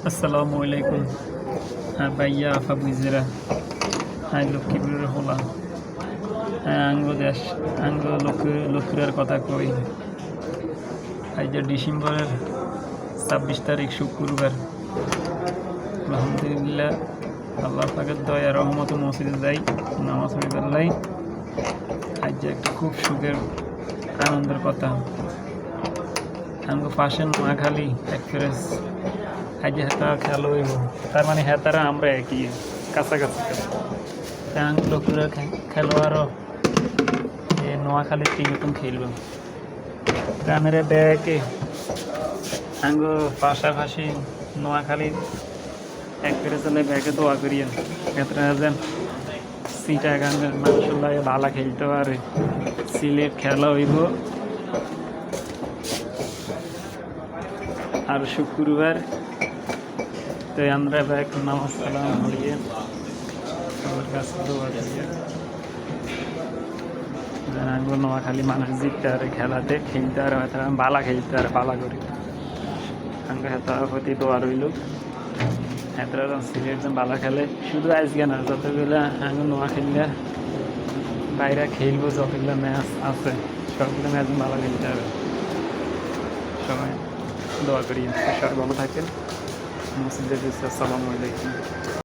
আসসালামু আলাইকুম। হ্যাঁ ভাইয়া আফা বুঝেরা। হ্যাঁ লক্ষ্মীপুরের হলা। হ্যাঁ আঙ্গ দেশ আঙ্গ লক্ষ্মীর কথা কই। আজ যে ডিসেম্বরের 26 তারিখ শুক্রবার। আলহামদুলিল্লাহ আল্লাহ পাকের দয়া রহমত মসজিদে যাই নামাজ পড়িবার। আজ যে একটা খুব সুখের আনন্দের কথা। আঙ্গ পাশে নোয়াখালী এক্সপ্রেস আজ হেতা খেলো হইব, তার মানে হেতারা আমরা একই কাছাকাছি। আঙ্গ লোকেরা খেলোয়াড়ও নোয়াখালীর টিম এখন খেলব গ্রামের ব্যাকে আঙ্গ পাশাপাশি নোয়াখালী এক্সপ্রেসলে ব্যাকে দোয়া করিয়েন এতটা যেন সিটাগাঙ্গের মানুষগুলো ভালো খেলতে পারে। সিলেট খেলা হইব আর শুক্রবার তো আমরা ব্যাগ নামাজ কালাম পড়িয়ে আমার কাছে দোয়া করিয়ে আঙ্গুল নোয়াখালী মানুষ জিততে আর খেলাতে খেলতে আর বালা খেলতে আর বালা করি আঙ্গ হেতার প্রতি দোয়া রইল। হেতারা সিলেট বালা খেলে শুধু আজকে না যতগুলো আঙ্গ নোয়াখালীরা বাইরে খেলবো যতগুলো ম্যাচ আছে সবগুলো ম্যাচ ভালো খেলতে হবে। সবাই দোয়া করি সবাই ভালো থাকেন। মসজিদে আসসালামু আলাইকুম।